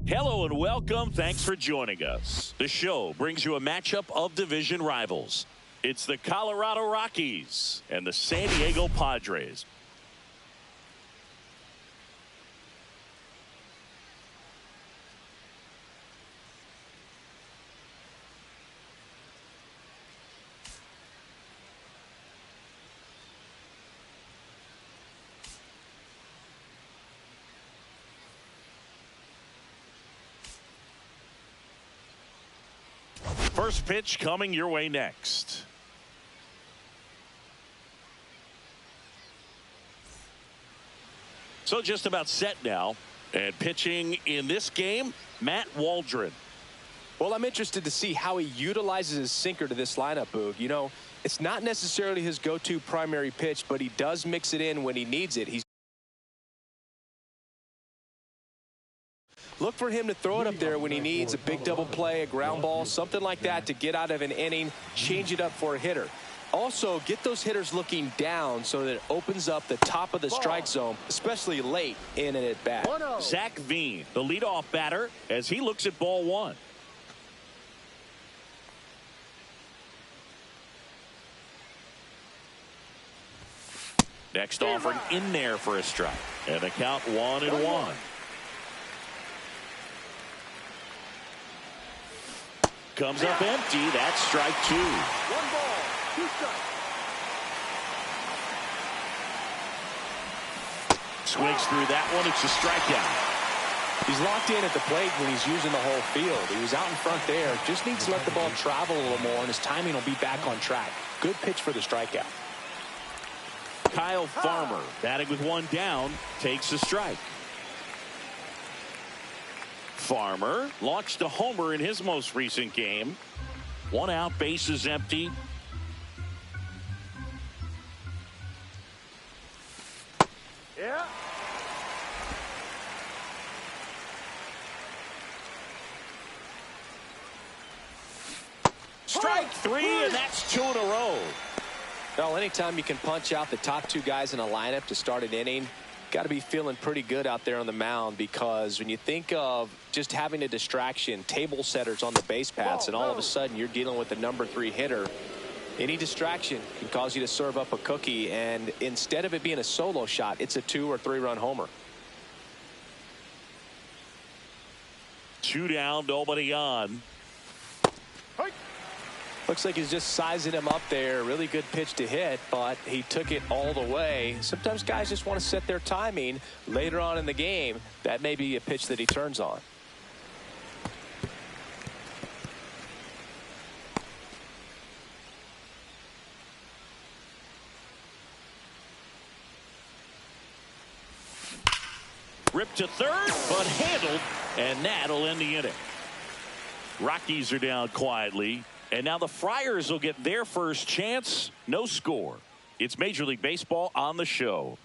Hello and welcome. Thanks for joining us. The show brings you a matchup of division rivals. It's the Colorado Rockies and the San Diego Padres. First pitch coming your way next. So just about set now. And pitching in this game, Matt Waldron. Well, I'm interested to see how he utilizes his sinker to this lineup, Boog. You know, it's not necessarily his go-to primary pitch, but he does mix it in when he needs it. Look for him to throw it up there when he needs a big double play, a ground ball, something like that to get out of an inning, change it up for a hitter. Also, get those hitters looking down so that it opens up the top of the strike zone, especially late in an at-bat. Zach Veen, the leadoff batter, as he looks at ball one. Next offering in there for a strike. And the count 1-1. Comes up empty. That's strike two. 1 ball, 2 strikes. Swings through that one. It's a strikeout. He's locked in at the plate when he's using the whole field. He was out in front there. Just needs to let the ball travel a little more, and his timing will be back on track. Good pitch for the strikeout. Kyle Farmer, batting with one down, takes a strike. Farmer launched a homer in his most recent game. 1 out, bases empty. Yeah. Strike 3, and that's 2 in a row. Well, anytime you can punch out the top 2 guys in a lineup to start an inning, got to be feeling pretty good out there on the mound, because when you think of just having a distraction, table setters on the base paths, and all of a sudden you're dealing with the number 3 hitter, any distraction can cause you to serve up a cookie, and instead of it being a solo shot, it's a 2 or 3 run homer. 2 down, nobody on. Looks like he's just sizing him up there. Really good pitch to hit, but he took it all the way. Sometimes guys just want to set their timing later on in the game. That may be a pitch that he turns on. Ripped to third, but handled, and that'll end the inning. Rockies are down quietly. And now the Friars will get their first chance. No score. It's Major League Baseball on the show.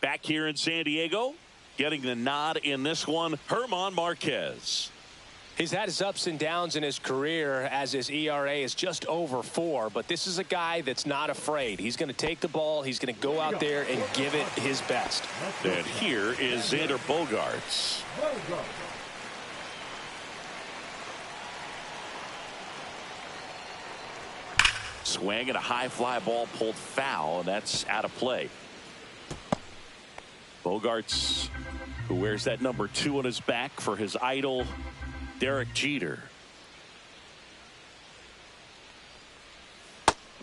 Back here in San Diego, getting the nod in this one, German Marquez. He's had his ups and downs in his career, as his ERA is just over 4. But this is a guy that's not afraid. He's going to take the ball. He's going to go out there and give it his best. And here is Xander Bogaerts. Swing and a high fly ball pulled foul, and that's out of play. Bogaerts, who wears that number 2 on his back for his idol, Derek Jeter.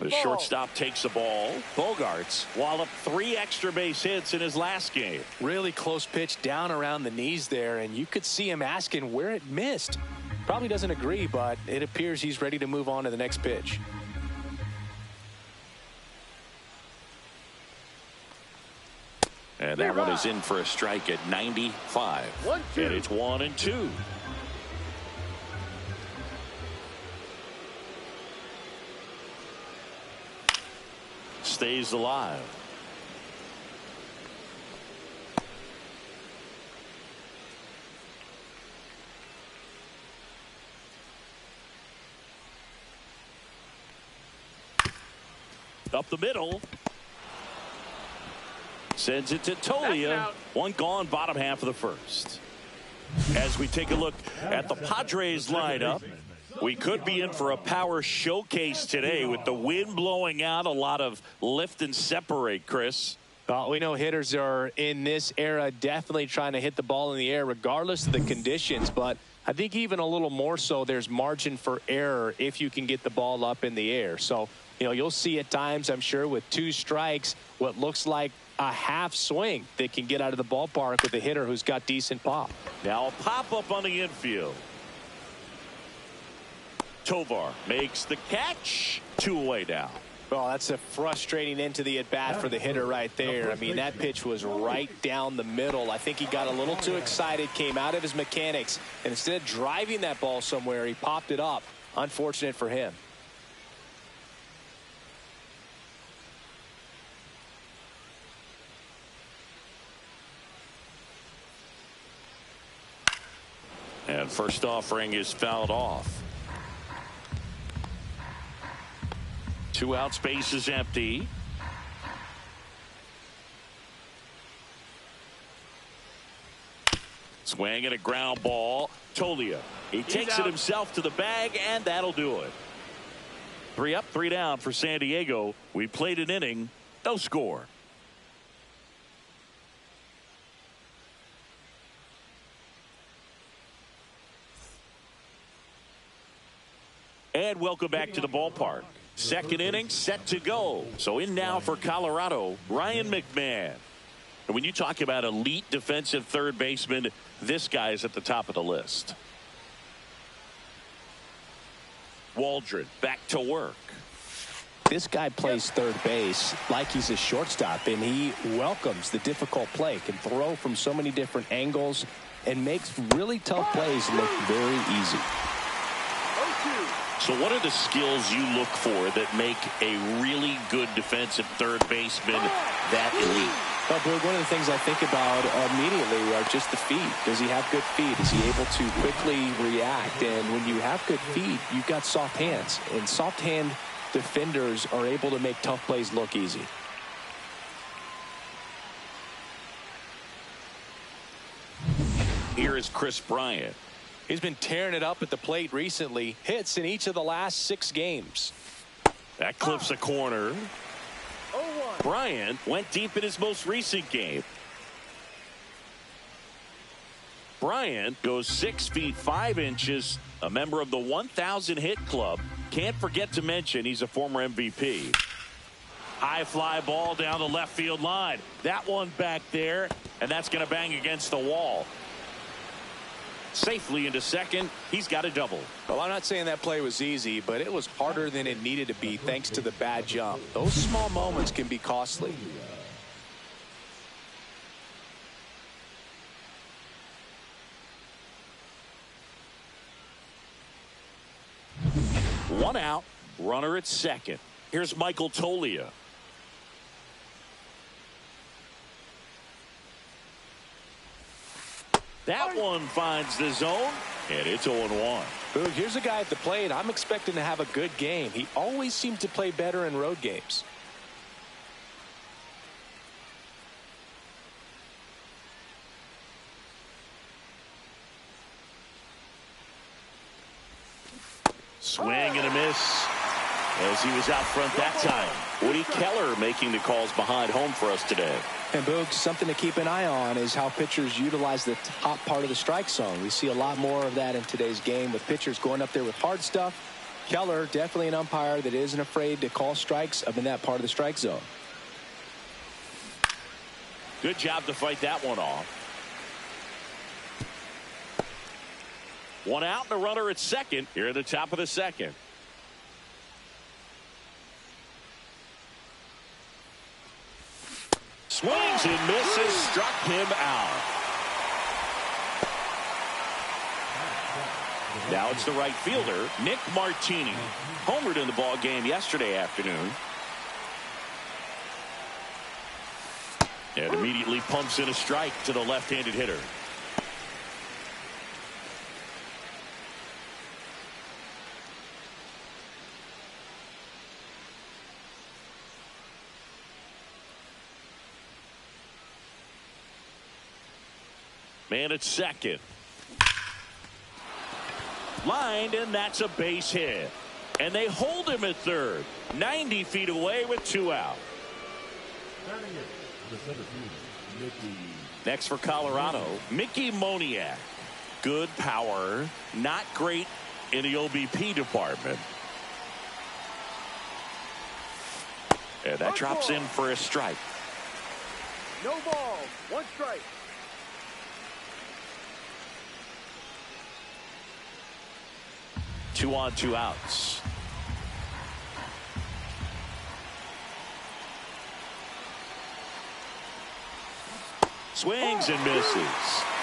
The shortstop takes the ball. Bogarts walloped 3 extra base hits in his last game. Really close pitch down around the knees there, and you could see him asking where it missed. Probably doesn't agree, but it appears he's ready to move on to the next pitch. And that one is in for a strike at 95. 1-2. And it's 1-2. Stays alive. Up the middle. Sends it to Tolia. One gone, bottom half of the first. As we take a look at the Padres lineup, we could be in for a power showcase today with the wind blowing out, a lot of lift and separate, Chris. We know hitters are in this era definitely trying to hit the ball in the air regardless of the conditions, but I think even a little more so there's margin for error if you can get the ball up in the air. So, you know, you'll see at times, I'm sure, with 2 strikes, what looks like a half swing that can get out of the ballpark with a hitter who's got decent pop. Now a pop up on the infield. Tovar makes the catch. 2 away now. Well, that's a frustrating end to the at-bat for the hitter right there. I mean, that pitch was right down the middle. I think he got a little too excited, came out of his mechanics, and instead of driving that ball somewhere, he popped it up. Unfortunate for him. And first offering is fouled off. 2 out, space is empty. Swing and a ground ball. Tolia. He takes it himself to the bag, and that'll do it. 3 up, 3 down for San Diego. We played an inning, no score. And welcome back to the ballpark. Second inning set to go. So in now for Colorado, Ryan McMahon. And when you talk about elite defensive third baseman, this guy is at the top of the list. Waldron back to work. This guy plays third base like he's a shortstop, and he welcomes the difficult play, can throw from so many different angles, and makes really tough plays look very easy. So what are the skills you look for that make a really good defensive third baseman that elite? Well, Boog, one of the things I think about immediately are just the feet. Does he have good feet? Is he able to quickly react? And when you have good feet, you've got soft hands. And soft hand defenders are able to make tough plays look easy. Here is Chris Bryant. He's been tearing it up at the plate recently. Hits in each of the last 6 games. That clips a corner. 0-1. Bryant went deep in his most recent game. Bryant goes 6 feet 5 inches, a member of the 1,000 hit club. Can't forget to mention he's a former MVP. High fly ball down the left field line. That one back there, and that's going to bang against the wall. Safely into second. He's got a double. Well, I'm not saying that play was easy, but it was harder than it needed to be thanks to the bad jump. Those small moments can be costly. One out, runner at second. Here's Michael Tolia. That one finds the zone, and it's 0-1. Boog, here's a guy at the plate. I'm expecting to have a good game. He always seems to play better in road games. Swing and a miss as he was out front that time. Woody Keller making the calls behind home for us today. And Boog, something to keep an eye on is how pitchers utilize the top part of the strike zone. We see a lot more of that in today's game with pitchers going up there with hard stuff Keller, definitely an umpire that isn't afraid to call strikes up in that part of the strike zone. Good job to fight that one off. One out and a runner at second here at the top of the second. Swings and misses, struck him out. Now it's the right fielder, Nick Martini. Homered in the ball game yesterday afternoon. And immediately pumps in a strike to the left-handed hitter. Man at second. Lined, and that's a base hit. And they hold him at third. 90 feet away with 2 out. Next for Colorado, Mickey Moniak. Good power, not great in the OBP department. And that drops in for a strike. No ball. 1 strike. Two on, 2 outs. Swings and misses.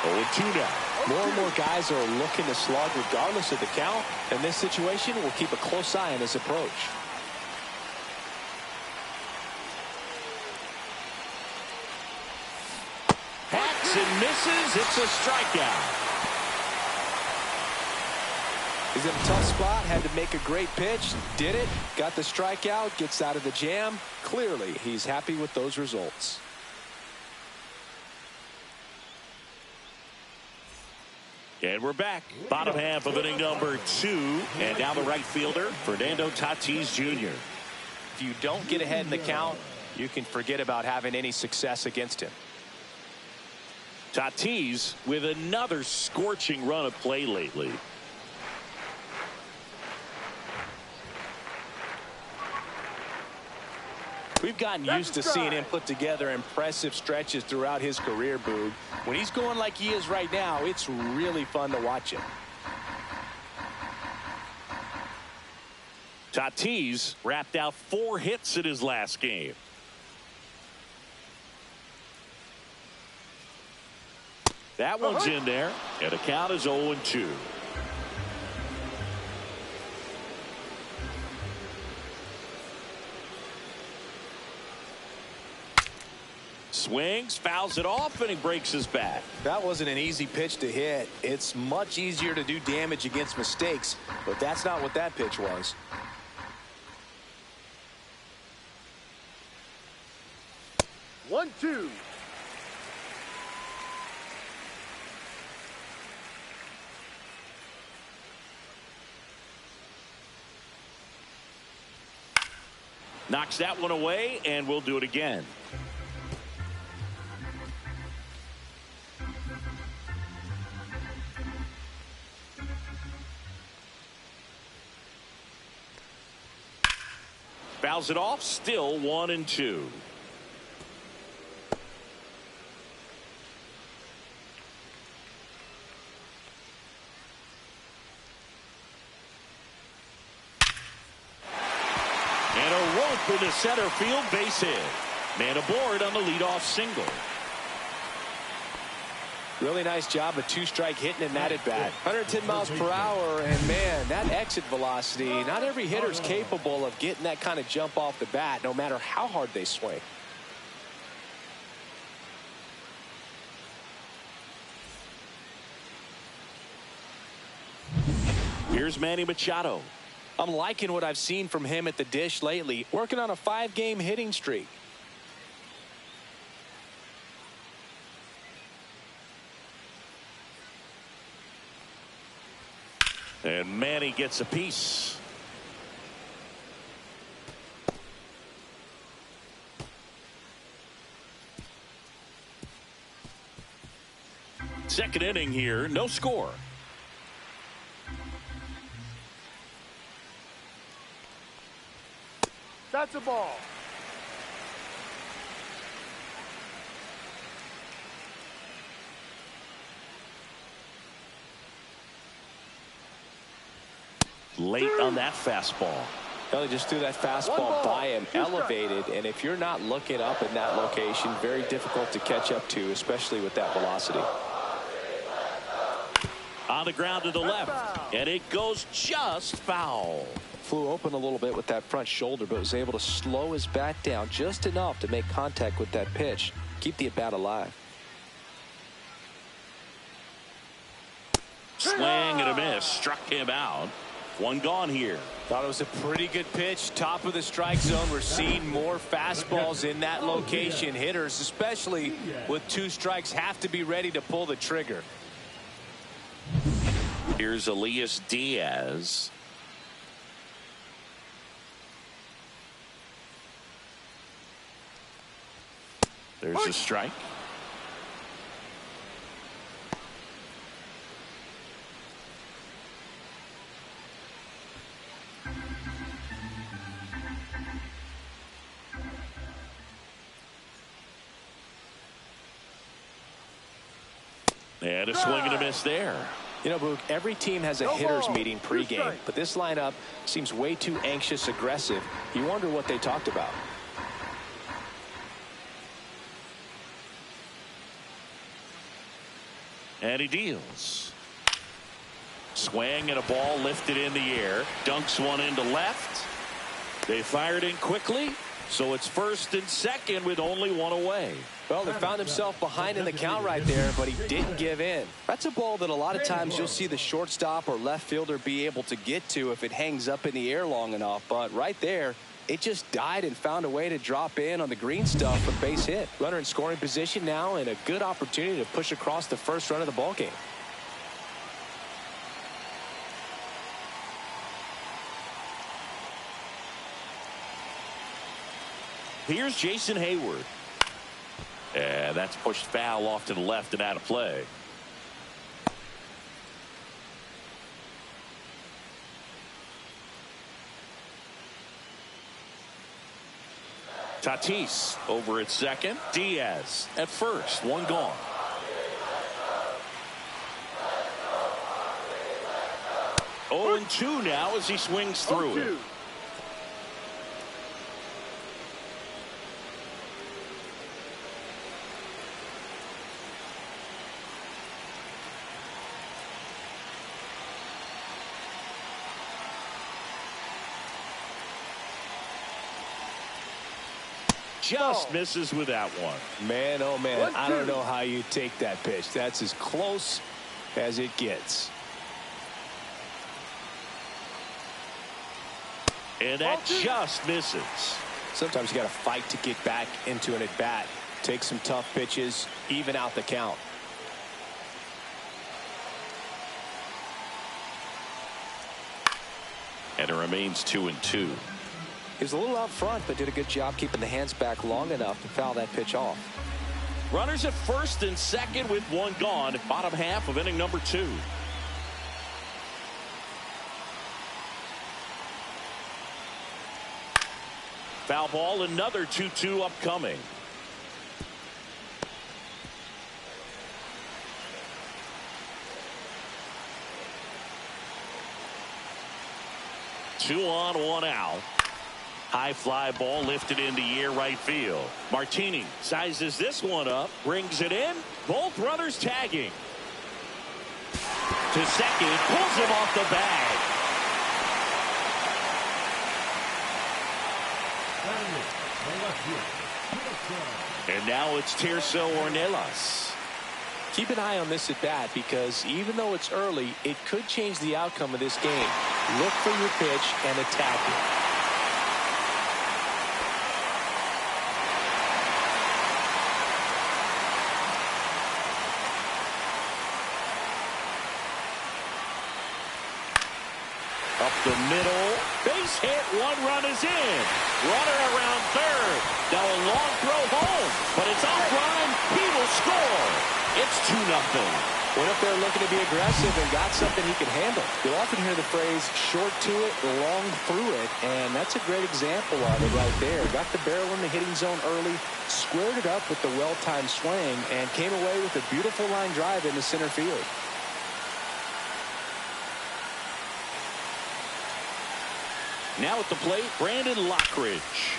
0-2 now. More and more guys are looking to slug regardless of the count. In this situation, we'll keep a close eye on his approach. Hacks and misses. It's a strikeout. He's in a tough spot, had to make a great pitch, did it, got the strikeout, gets out of the jam. Clearly, he's happy with those results. And we're back. Bottom half of inning number 2. And now the right fielder, Fernando Tatis Jr. If you don't get ahead in the count, you can forget about having any success against him. Tatis with another scorching run of play lately. We've gotten used to seeing him put together impressive stretches throughout his career, Boog. When he's going like he is right now, it's really fun to watch him. Tatis wrapped out 4 hits in his last game. That one's in there, and the count is 0-2. Swings, fouls it off, and he breaks his bat. That wasn't an easy pitch to hit. It's much easier to do damage against mistakes, but that's not what that pitch was. One, two. Knocks that one away, and we'll do it again. Fouls it off, still 1-2. And a rope into center field, base hit. Man aboard on the leadoff single. Really nice job of 2-strike hitting in that at bat. 110 miles per hour, and man, that exit velocity, not every hitter's capable of getting that kind of jump off the bat, no matter how hard they swing. Here's Manny Machado. I'm liking what I've seen from him at the dish lately, working on a 5-game hitting streak. And Manny gets a piece. Second inning here, no score. That's a ball. Late on that fastball. Well, he just threw that fastball by him, elevated, and if you're not looking up in that location, very difficult to catch up to, especially with that velocity. On the ground to the left, and it goes just foul. Flew open a little bit with that front shoulder, but was able to slow his bat down just enough to make contact with that pitch, keep the at-bat alive. Swing and a miss, struck him out. One gone here. Thought it was a pretty good pitch. Top of the strike zone. We're seeing more fastballs in that location. Hitters, especially with 2 strikes, have to be ready to pull the trigger. Here's Elias Diaz. There's a strike. And a swing and a miss there. You know, Boog, every team has a hitters meeting pregame, but this lineup seems way too anxious, aggressive. You wonder what they talked about. And he deals. Swing and a ball lifted in the air. Dunks one into left. They fired in quickly. So it's first and second with only one away. Well, they found himself behind in the count right there, but he didn't give in. That's a ball that a lot of times you'll see the shortstop or left fielder be able to get to if it hangs up in the air long enough. But right there, it just died and found a way to drop in on the green stuff for base hit. Runner in scoring position now and a good opportunity to push across the first run of the ball game. Here's Jason Hayward. And that's pushed foul off to the left and out of play. Tatis over at second. Diaz at first. One gone. Oh, and 2 now as he swings through it. Just misses with that one. Man, oh man, I don't know how you take that pitch. That's as close as it gets. And that just misses. Sometimes you got to fight to get back into an at-bat. Take some tough pitches, even out the count. And it remains 2-2. He was a little out front, but did a good job keeping the hands back long enough to foul that pitch off. Runners at first and second with one gone. Bottom half of inning number 2. Foul ball, another 2-2 upcoming. Two on, one out. High fly ball lifted in the air right field. Martini sizes this one up, brings it in. Both runners tagging. To second, pulls him off the bag. And now it's Tirso Ornelas. Keep an eye on this at bat because even though it's early, it could change the outcome of this game. Look for your pitch and attack it. Up the middle, base hit, 1 run is in. Runner around third. Now a long throw home, but it's offline. He will score. It's 2-0. Went up there looking to be aggressive and got something he could handle. You'll often hear the phrase short to it, long through it, and that's a great example of it right there. Got the barrel in the hitting zone early, squared it up with the well-timed swing, and came away with a beautiful line drive into center field. Now at the plate, Brandon Lockridge.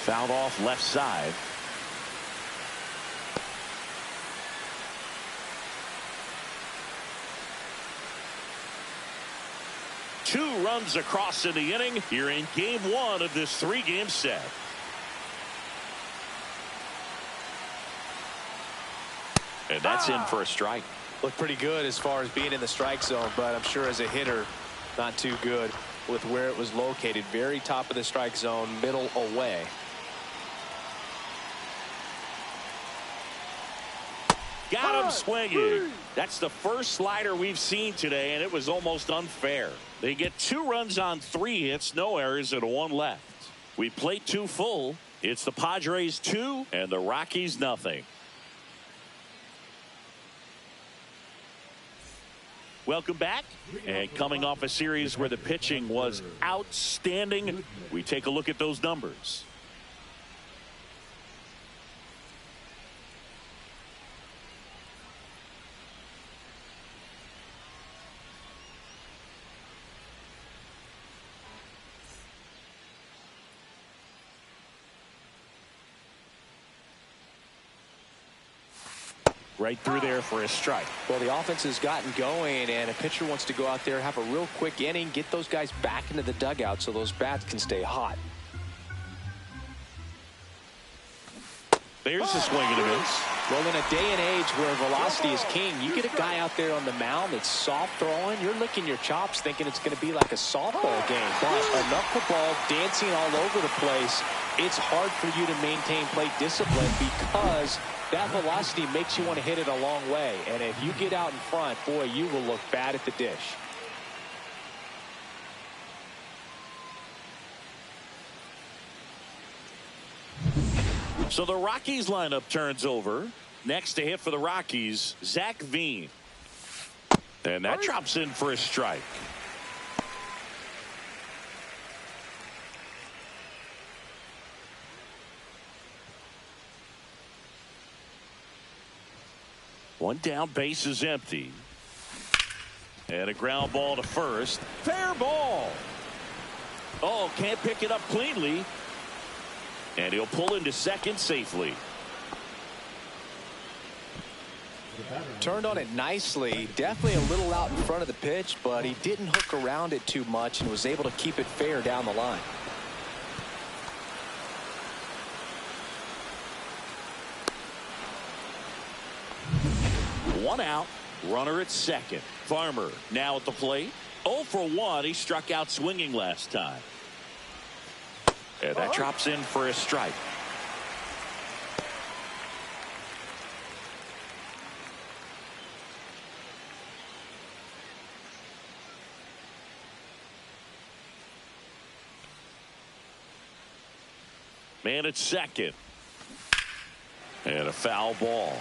Fouled off left side. Two runs across in the inning here in game one of this 3-game set. And that's in for a strike. Looked pretty good as far as being in the strike zone, but I'm sure as a hitter, not too good with where it was located. Very top of the strike zone, middle away. Got him swinging. That's the first slider we've seen today, and it was almost unfair. They get 2 runs on 3 hits, no errors, and 1 left. We play 2 full. It's the Padres 2 and the Rockies nothing. Welcome back. And coming off a series where the pitching was outstanding, we take a look at those numbers. Right through there for a strike. Well, the offense has gotten going, and a pitcher wants to go out there, have a real quick inning, get those guys back into the dugout so those bats can stay hot. There's a swing and a miss. Well, in a day and age where velocity is king, you get a guy out there on the mound that's soft throwing, you're licking your chops thinking it's going to be like a softball game. But a knuckleball dancing all over the place, it's hard for you to maintain plate discipline because that velocity makes you want to hit it a long way. And if you get out in front, boy, you will look bad at the dish. So the Rockies lineup turns over. Next to hit for the Rockies, Zach Veen. And that drops in for a strike. One down, base is empty. And a ground ball to first. Fair ball. Oh, can't pick it up cleanly. And he'll pull into second safely. Turned on it nicely. Definitely a little out in front of the pitch, but he didn't hook around it too much and was able to keep it fair down the line. One out, runner at second. Farmer now at the plate. 0 for 1. He struck out swinging last time. And that drops in for a strike. Man at second. And a foul ball.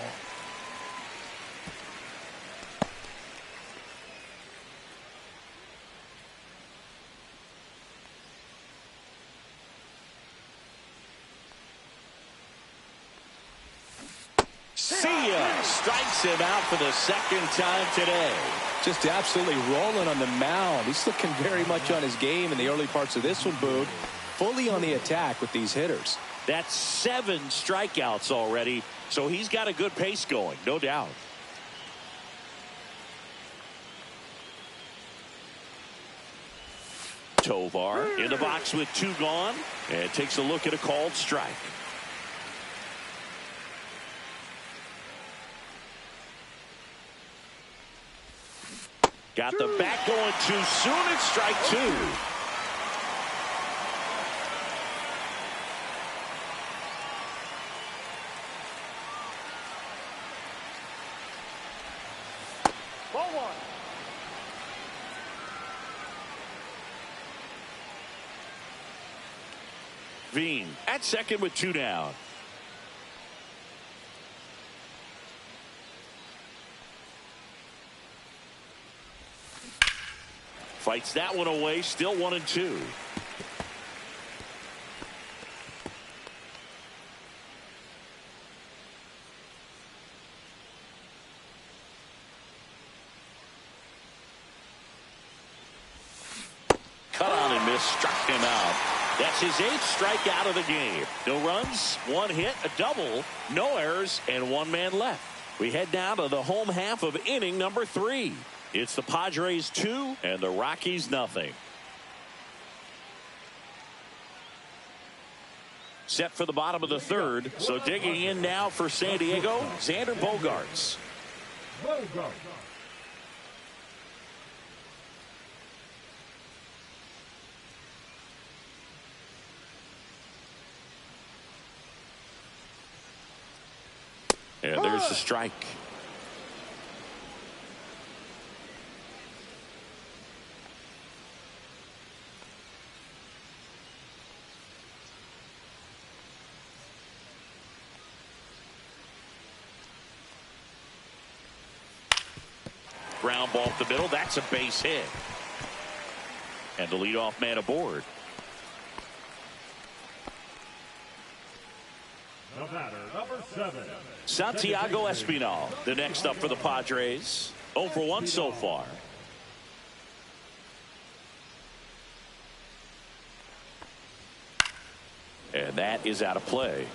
See ya. Strikes him out for the second time today. Just absolutely rolling on the mound. He's looking very much on his game in the early parts of this one, Boog. Fully on the attack with these hitters. That's 7 strikeouts already, so he's got a good pace going, no doubt. Tovar in the box with 2 gone, and takes a look at a called strike. Got the bat going too soon. It's strike 2. Ball 1. Veen at second with 2 down. Fights that one away. Still 1-2. Cut on and miss. Struck him out. That's his 8th strikeout of the game. No runs, 1 hit, a double, no errors, and 1 man left. We head down to the home half of inning number 3. It's the Padres 2 and the Rockies nothing. Set for the bottom of the 3rd. So digging in now for San Diego, Xander Bogaerts. And there's the strike. Ground ball up the middle. That's a base hit. And the leadoff man aboard. The batter, number 7. Santiago Espinal, the next up for the Padres. 0 for 1 so far. And that is out of play.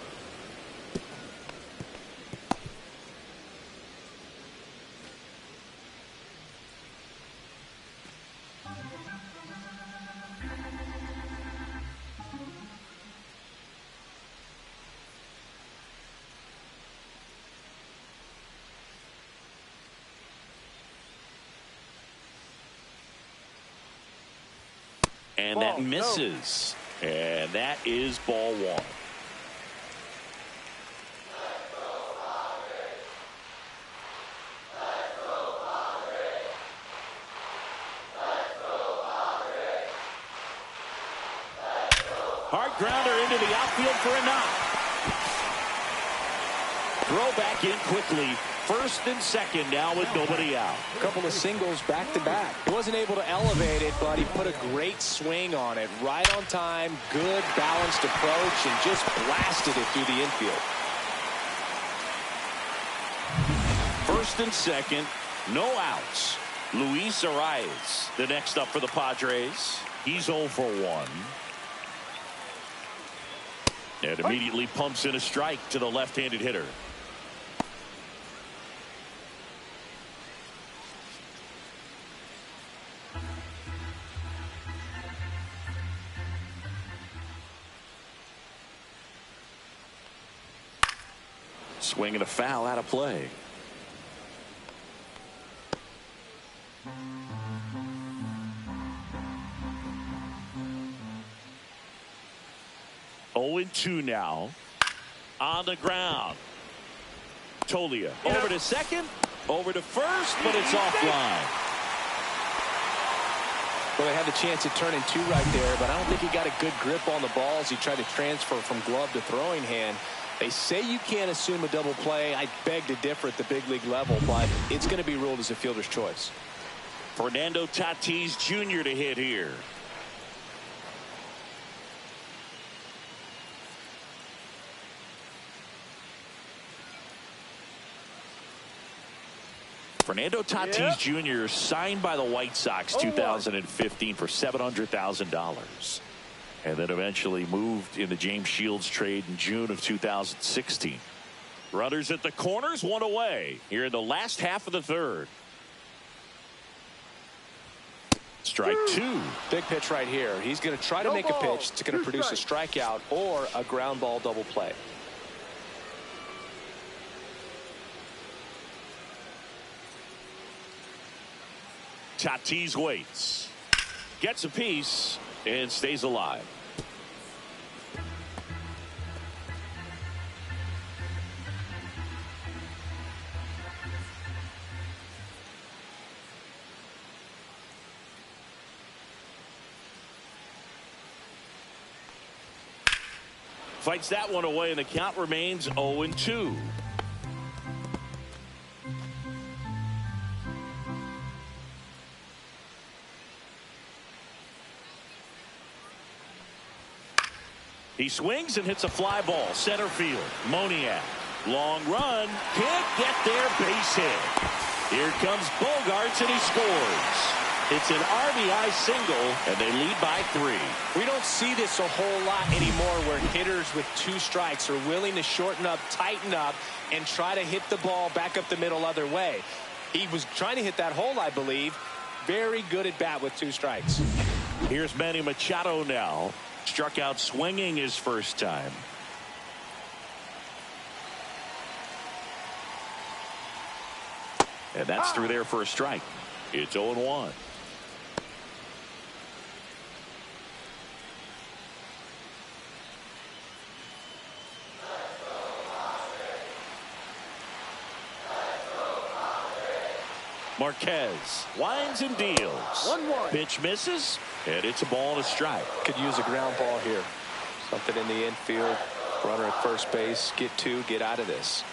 And that misses. And that is ball 1. Hard grounder into the outfield for a knock. Throw back in quickly. 1st and 2nd now with nobody out. A couple of singles back to back. He wasn't able to elevate it, but he put a great swing on it. Right on time, good balanced approach, and just blasted it through the infield. 1st and 2nd, no outs. Luis Arias, the next up for the Padres. He's 0 for 1. And immediately pumps in a strike to the left-handed hitter. Swing and a foul out of play. Oh and 2 now. On the ground. Tolia over to second, over to first, but it's offline. Well, they had the chance at turning 2 right there, but I don't think he got a good grip on the ball as he tried to transfer from glove to throwing hand. They say you can't assume a double play. I beg to differ at the big league level, but it's going to be ruled as a fielder's choice. Fernando Tatis Jr. to hit here. Fernando Tatis Jr. signed by the White Sox 2015 for $700,000. And then eventually moved in the James Shields trade in June of 2016. Runners at the corners, 1 away here in the last half of the 3rd. Strike 2. Big pitch right here. He's going to try to make a pitch that's going to produce a strikeout or a ground ball double play. Tatis waits. Gets a piece and stays alive. Fights that one away, and the count remains 0-2. He swings and hits a fly ball. Center field. Moniak. Long run. Can't get there. Base hit. Here comes Bogarts, and he scores. It's an RBI single, and they lead by 3. We don't see this a whole lot anymore where hitters with 2 strikes are willing to shorten up, tighten up, and try to hit the ball back up the middle other way. He was trying to hit that hole, I believe. Very good at bat with 2 strikes. Here's Manny Machado now. Struck out swinging his first time. And that's through there for a strike. It's 0-1. Marquez winds and deals. 1-1. Pitch misses, and it's a ball and a strike. Could use a ground ball here. Something in the infield. Runner at first base. Get 2. Get out of this.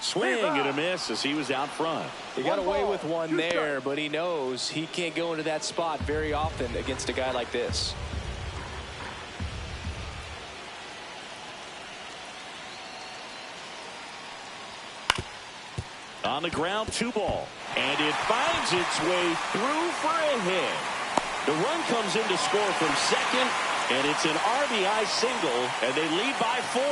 Swing and a miss as he was out front. He got away with one there, but he knows he can't go into that spot very often against a guy like this. On the ground, 2 ball. And it finds its way through for a hit. The run comes in to score from second, and it's an RBI single, and they lead by 4.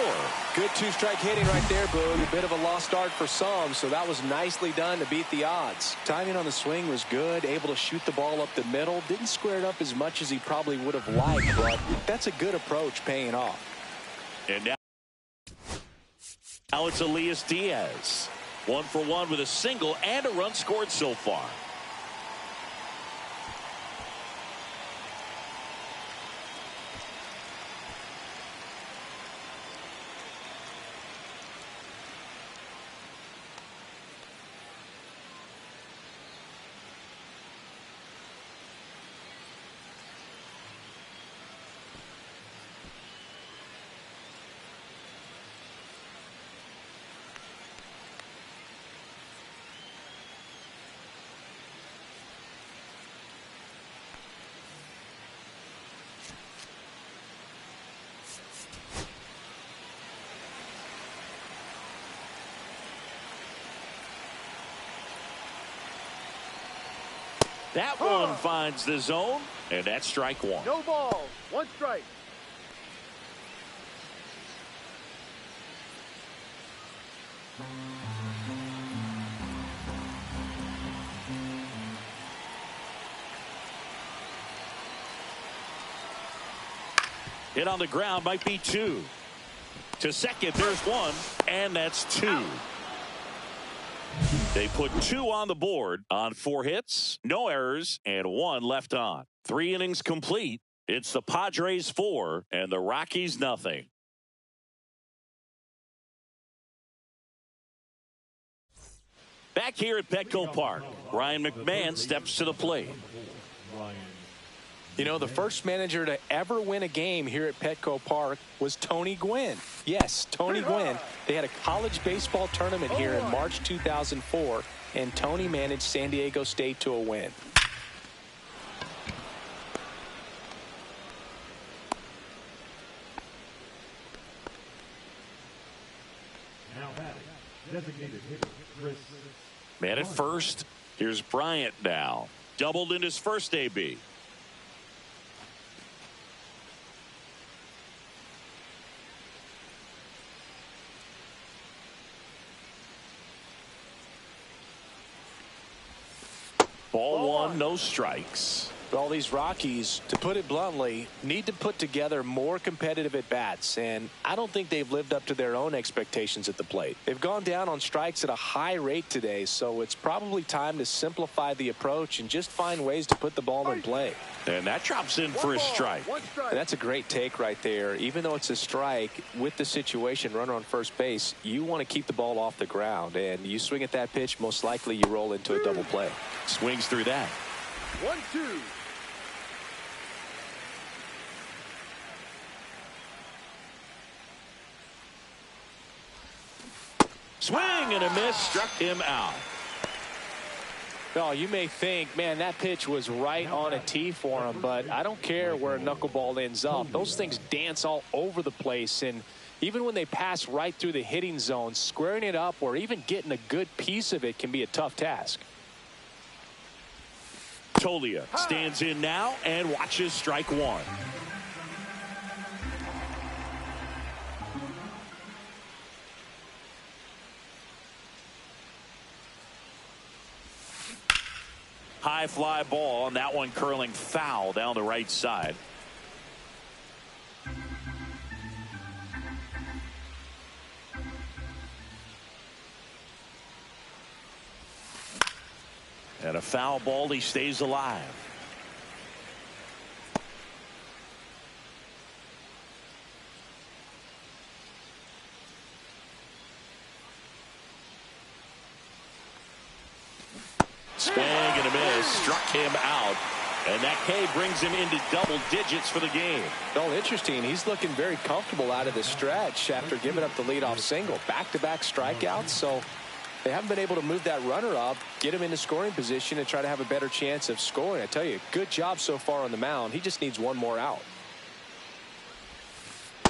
Good 2-strike hitting right there, Boog. A bit of a lost start for some, so that was nicely done to beat the odds. Timing on the swing was good, able to shoot the ball up the middle. Didn't square it up as much as he probably would have liked, but that's a good approach paying off. And now it's Elias Diaz. 1 for 1 with a single and a run scored so far. That one finds the zone, and that's strike 1. No ball. 1 strike. Hit on the ground might be 2. To second, there's 1, and that's 2. They put 2 on the board on 4 hits, no errors, and 1 left on. 3 innings complete. It's the Padres 4 and the Rockies nothing. Back here at Petco Park, Ryan McMahon steps to the plate. You know, the first manager to ever win a game here at Petco Park was Tony Gwynn. Yes, Tony Gwynn. They had a college baseball tournament here in March 2004, and Tony managed San Diego State to a win. Now batting, designated hitter, Chris. Man at first. Here's Bryant now. Doubled in his first AB. Ball 1, no strikes. All these Rockies, to put it bluntly, need to put together more competitive at-bats, and I don't think they've lived up to their own expectations at the plate. They've gone down on strikes at a high rate today, so it's probably time to simplify the approach and just find ways to put the ball in play. And that drops in for a strike. And that's a great take right there. Even though it's a strike, with the situation, runner on first base, you want to keep the ball off the ground, and you swing at that pitch, most likely you roll into a double play. Swings through that. 1-2. Swing and a miss, struck him out. Oh, you may think, man, that pitch was right on a tee for him, but I don't care where a knuckleball ends up. Those things dance all over the place, and even when they pass right through the hitting zone, squaring it up or even getting a good piece of it can be a tough task. Tolia stands in now and watches strike one. High fly ball, and that one curling foul down the right side. And a foul ball, he stays alive. Swing and a miss, struck him out, and that K brings him into double digits for the game. Oh, interesting. He's looking very comfortable out of the stretch after giving up the leadoff single. Back-to-back strikeouts, so they haven't been able to move that runner up, get him into scoring position, and try to have a better chance of scoring. I tell you, good job so far on the mound. He just needs one more out.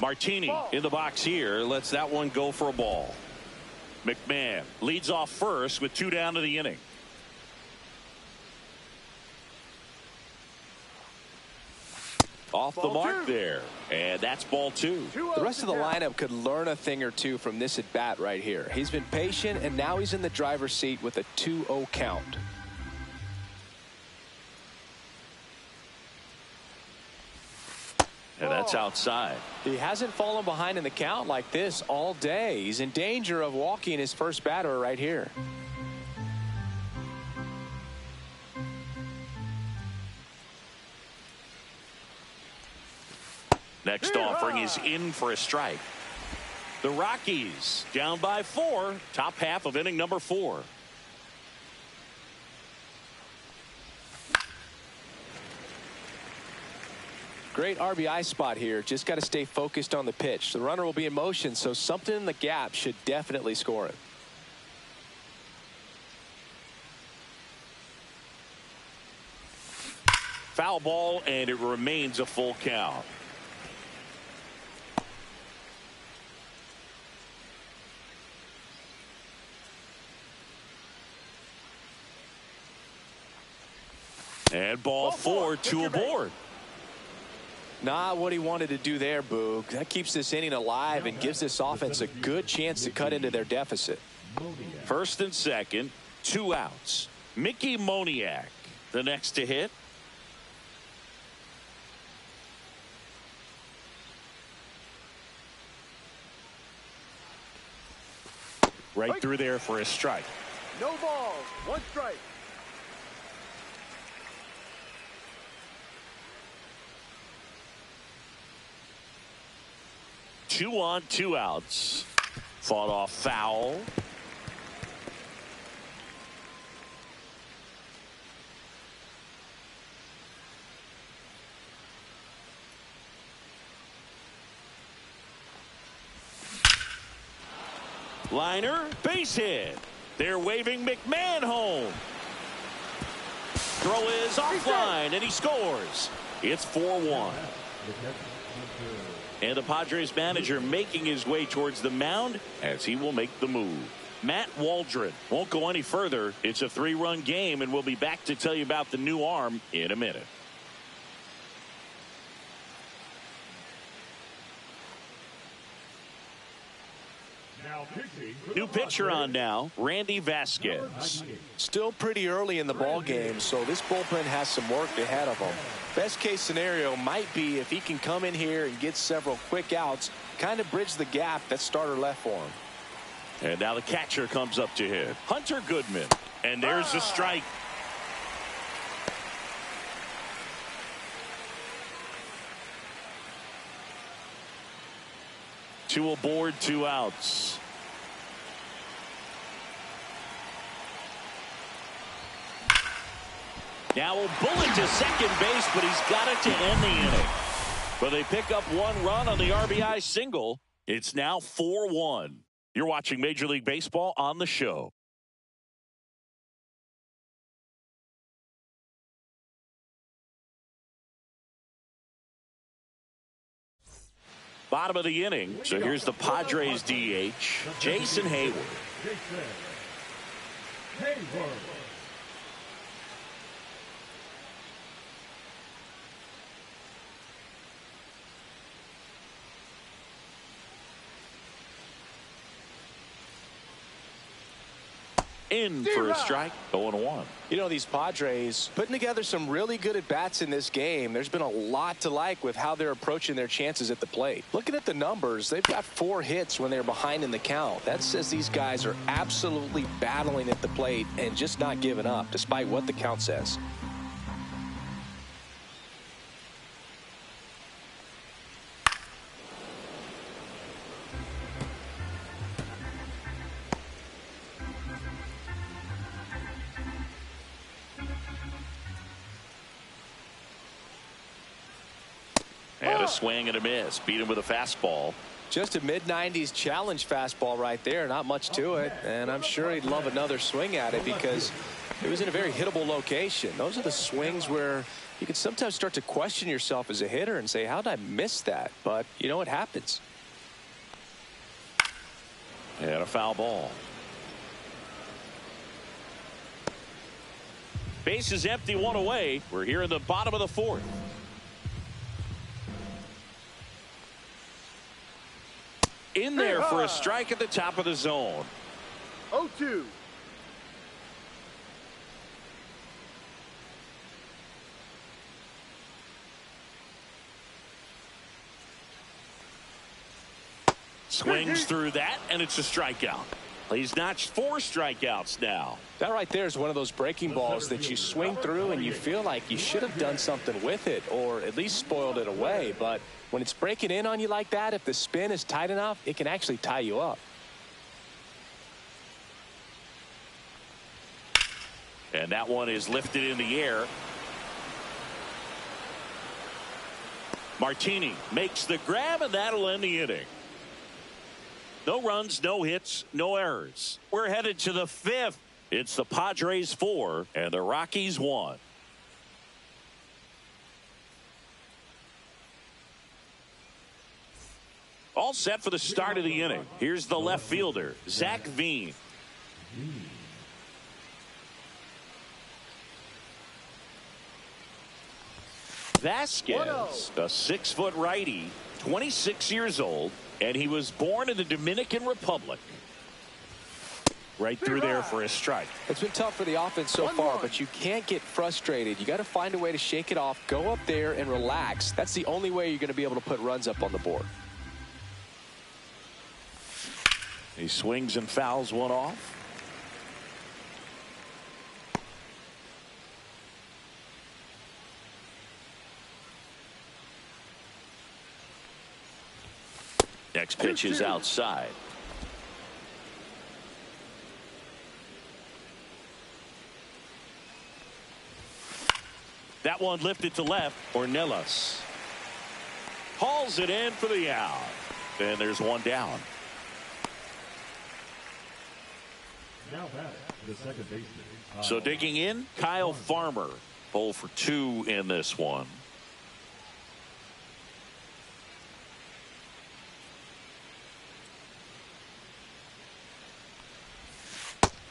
Martini in the box here, lets that one go for a ball. McMahon leads off first with 2 down to the inning. Off the mark there, and that's ball 2. The rest of the lineup could learn a thing or two from this at bat right here. He's been patient, and now he's in the driver's seat with a 2-0 count. And that's outside. He hasn't fallen behind in the count like this all day. He's in danger of walking his first batter right here. Next offering is in for a strike. The Rockies down by 4, top half of inning number 4. Great RBI spot here. Just got to stay focused on the pitch. The runner will be in motion, so something in the gap should definitely score it. Foul ball, and it remains a full count. And ball 4, 2 aboard. Not what he wanted to do there, Boog. That keeps this inning alive and gives this offense a good chance to cut into their deficit. First and second, 2 outs. Mickey Moniak, the next to hit. Right through there for a strike. No balls, 1 strike. Two on, 2 outs. Fought off foul. Liner, base hit. They're waving McMahon home. Throw is offline, and he scores. It's 4-1. And the Padres manager making his way towards the mound as he will make the move. Matt Waldron won't go any further. It's a 3-run game, and we'll be back to tell you about the new arm in a minute. New pitcher on now, Randy Vasquez. Still pretty early in the ball game, so this bullpen has some work ahead of them. Best case scenario might be if he can come in here and get several quick outs, kind of bridge the gap that starter left for him. And now the catcher comes up to hit. Hunter Goodman. And there's the strike. Two aboard, 2 outs. Now a bullet to second base, but he's got it to end the inning. But they pick up 1 run on the RBI single. It's now 4-1. You're watching Major League Baseball on the show. Bottom of the inning. So here's the Padres DH, Jason Hayward. Jason Hayward. In for a strike, 0-1. You know, these Padres putting together some really good at-bats in this game. There's been a lot to like with how they're approaching their chances at the plate. Looking at the numbers, they've got 4 hits when they're behind in the count. That says these guys are absolutely battling at the plate and just not giving up, despite what the count says. And a swing and a miss. Beat him with a fastball. Just a mid-90s challenge fastball right there. Not much to it. And I'm sure he'd love another swing at it because it was in a very hittable location. Those are the swings where you can sometimes start to question yourself as a hitter and say, how did I miss that? But, you know, it happens. And a foul ball. Base is empty, 1 away. We're here in the bottom of the 4th. In there for a strike at the top of the zone. 0-2. Swings through that, and it's a strikeout. He's notched 4 strikeouts now. That right there is one of those breaking balls that you swing through and you feel like you should have done something with it or at least spoiled it away. But when it's breaking in on you like that, if the spin is tight enough, it can actually tie you up. And that one is lifted in the air. Martini makes the grab, and that'll end the inning. No runs, no hits, no errors. We're headed to the 5th. It's the Padres 4 and the Rockies 1. All set for the start of the inning. Here's the left fielder, Zach Veen. Vasquez, a 6-foot righty, 26 years old, and he was born in the Dominican Republic. Right through there for a strike. It's been tough for the offense so far, but you can't get frustrated. You got to find a way to shake it off, go up there and relax. That's the only way you're going to be able to put runs up on the board. He swings and fouls one off. Next pitch is outside. That one lifted to left. Ornelas hauls it in for the out. And there's one down. Now batting, the second baseman. So digging in, Kyle Farmer. 0 for 2 in this one.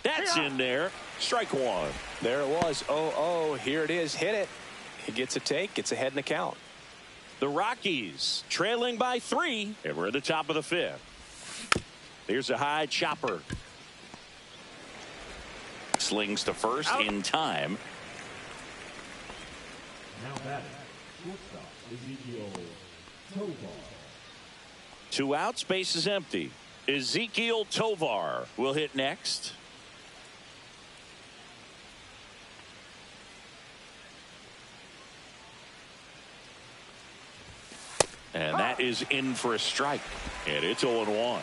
That's in there. Strike 1. There it was. 0-0. Here it is. Hit it. He gets a take. Gets ahead in the count. The Rockies trailing by 3. And we're at the top of the 5th. Here's a high chopper. Slings to first in time. Now batting, shortstop Ezekiel Tovar. 2 outs, base is empty. Ezekiel Tovar will hit next. And that is in for a strike. And it's 0-1.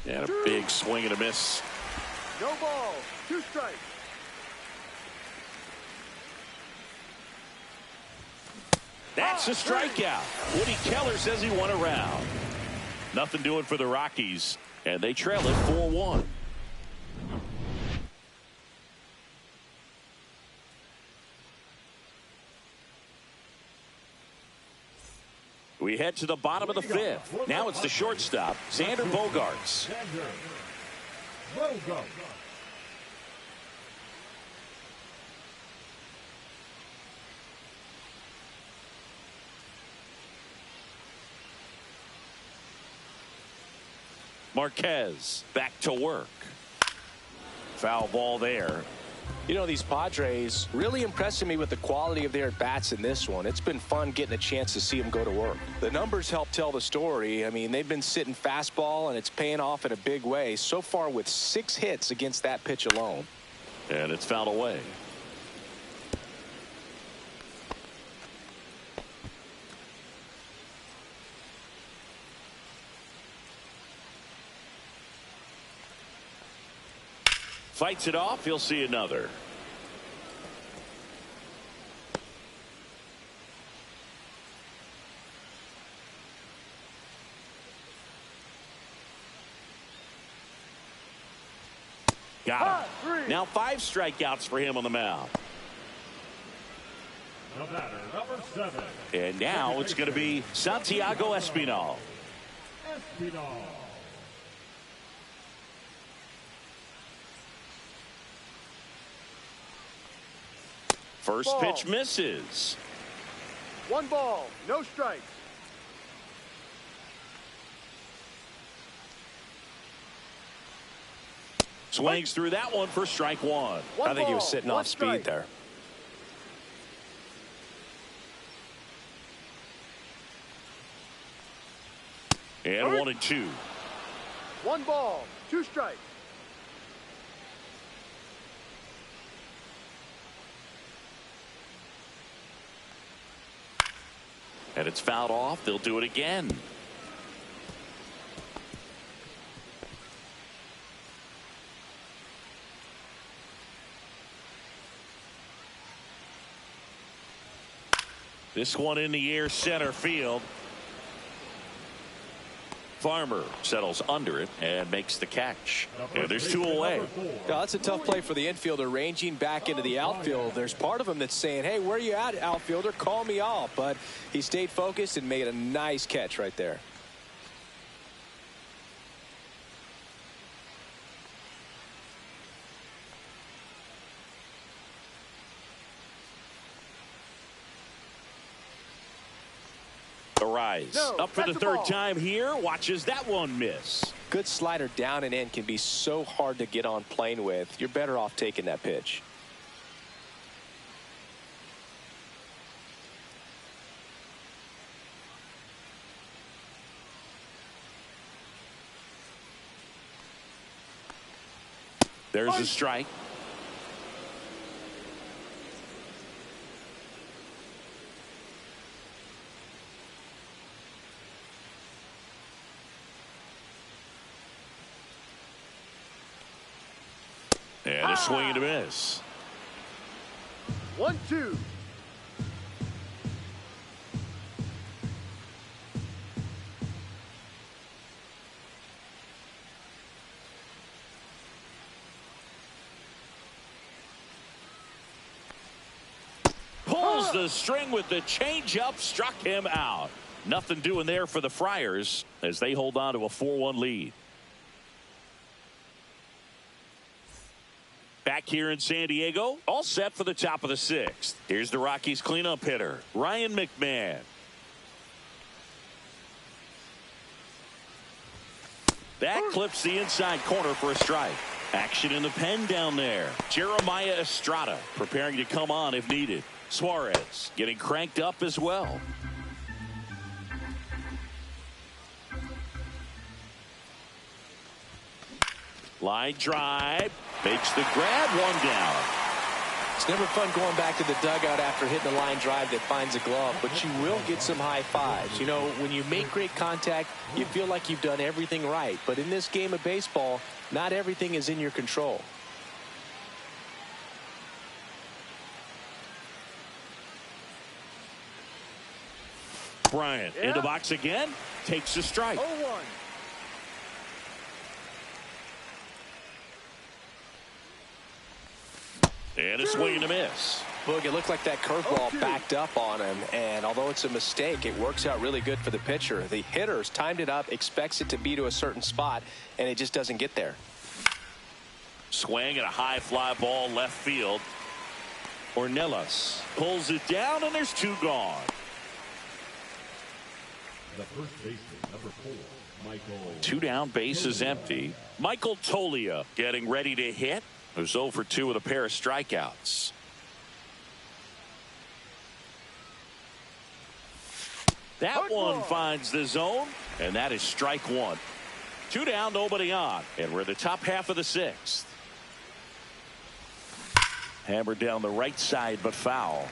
And a big swing and a miss. No ball. 2 strikes. That's a strikeout. Woody Keller says he won a round. Nothing doing for the Rockies. And they trail it 4-1. We head to the bottom of the fifth. Now it's the shortstop, Xander Bogaerts. Xander Bogaerts. Marquez back to work. Foul ball there. You know, these Padres really impressing me with the quality of their at-bats in this one. It's been fun getting a chance to see them go to work. The numbers help tell the story. I mean, they've been sitting fastball, and it's paying off in a big way. So far with 6 hits against that pitch alone. And it's fouled away. Fights it off. He'll see another. Got him. Now 5 strikeouts for him on the mound. The batter, number 7. And now it's going to be Santiago Espinal. Espinal. First pitch misses. 1 ball, no strikes. Swings through that one for strike 1. I think he was sitting off speed there. And 1-2. 1 ball, 2 strikes. And it's fouled off. They'll do it again. This one in the air, center field. Farmer settles under it and makes the catch. And there's 2 away. Yeah, that's a tough play for the infielder, ranging back into the outfield. There's part of him that's saying, hey, where you at, outfielder? Call me off. But he stayed focused and made a nice catch right there. Rise up for the 3rd time here. Watches that one miss. Good slider down and in can be so hard to get on plane with. You're better off taking that pitch. There's a strike. And a swing and a miss. 1-2. Pulls the string with the changeup, struck him out. Nothing doing there for the Friars as they hold on to a 4-1 lead. Back here in San Diego, all set for the top of the 6th. Here's the Rockies cleanup hitter, Ryan McMahon. That clips the inside corner for a strike. Action in the pen down there. Jeremiah Estrada preparing to come on if needed. Suarez getting cranked up as well. Line drive, makes the grab, 1 down. It's never fun going back to the dugout after hitting a line drive that finds a glove, but you will get some high fives. You know, when you make great contact, you feel like you've done everything right. But in this game of baseball, not everything is in your control. Bryant in the box again, takes a strike. 0-1. And a swing and a miss. Look, it looked like that curveball backed up on him, and although it's a mistake, it works out really good for the pitcher. The hitter's timed it up, expects it to be to a certain spot, and it just doesn't get there. Swing and a high fly ball left field. Ornelas pulls it down, and there's 2 gone. The first baseman, number 4, Michael. 2 down, bases empty. Michael Tolia getting ready to hit. Who's 0 for 2 with a pair of strikeouts. That one finds the zone, and that is strike 1. 2 down, nobody on, and we're in the top half of the 6th. Hammered down the right side, but foul.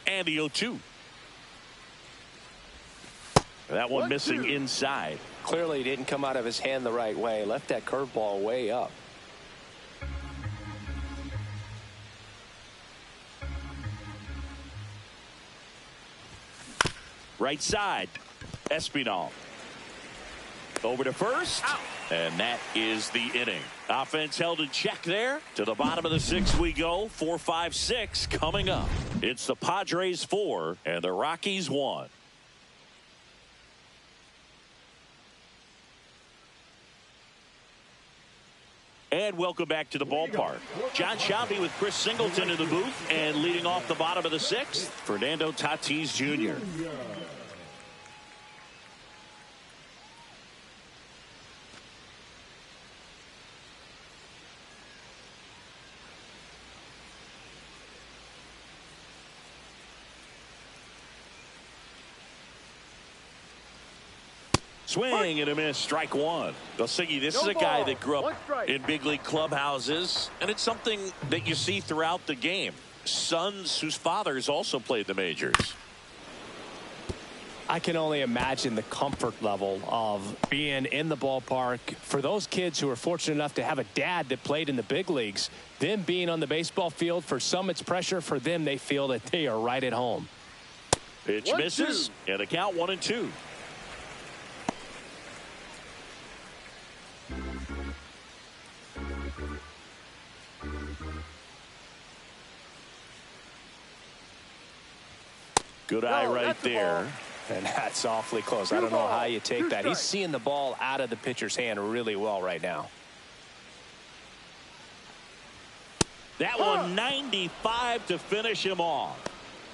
And the 0-2. That one missing inside. Clearly, he didn't come out of his hand the right way. Left that curveball way up. Right side, Espinal. Over to first, and that is the inning. Offense held in check there. To the bottom of the 6th we go. 4, 5, 6 coming up. It's the Padres 4 and the Rockies 1. And welcome back to the ballpark. John Shelby with Chris Singleton in the booth, and leading off the bottom of the 6th, Fernando Tatis Jr. Swing and a miss, strike 1. Belsingi, this is a guy that grew up in big league clubhouses, and it's something that you see throughout the game. Sons whose fathers also played the majors. I can only imagine the comfort level of being in the ballpark. For those kids who are fortunate enough to have a dad that played in the big leagues, them being on the baseball field, for some it's pressure. For them, they feel that they are right at home. Pitch misses, and a count 1-2. Good eye right there. And that's awfully close. I don't know how you take that. He's seeing the ball out of the pitcher's hand really well right now. That one 95 to finish him off.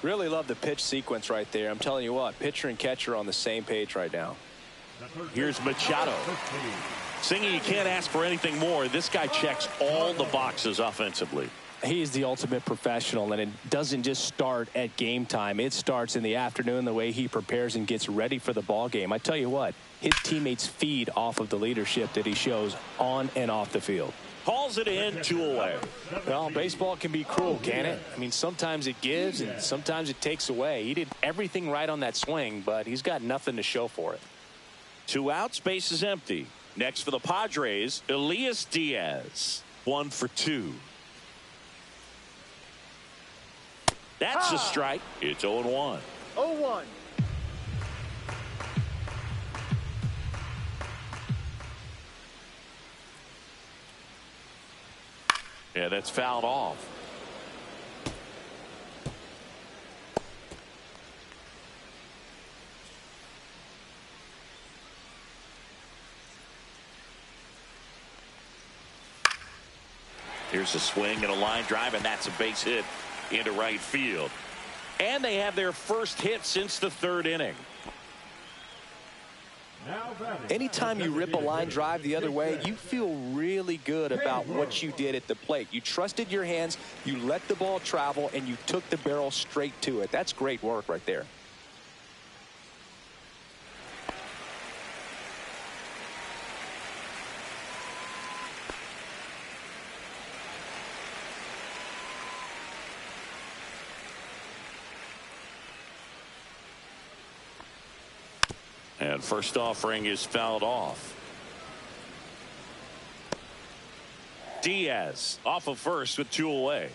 Really love the pitch sequence right there. I'm telling you what, pitcher and catcher are on the same page right now. Here's Machado. Singy, you can't ask for anything more. This guy checks all the boxes offensively. He's the ultimate professional, and it doesn't just start at game time. It starts in the afternoon, the way he prepares and gets ready for the ball game. I tell you what, his teammates feed off of the leadership that he shows on and off the field. Hauls it in, 2 away. Well, baseball can be cruel, can it? I mean, sometimes it gives and sometimes it takes away. He did everything right on that swing, but he's got nothing to show for it. 2 outs, base is empty. Next for the Padres, Elias Diaz. 1 for 2. That's a strike. It's 0-1. 0-1. Yeah, that's fouled off. Here's a swing and a line drive, and that's a base hit into right field. And they have their first hit since the 3rd inning. Anytime you rip a line drive the other way, you feel really good about what you did at the plate. You trusted your hands, you let the ball travel, and you took the barrel straight to it. That's great work right there. And first offering is fouled off. Diaz off of first with 2 away.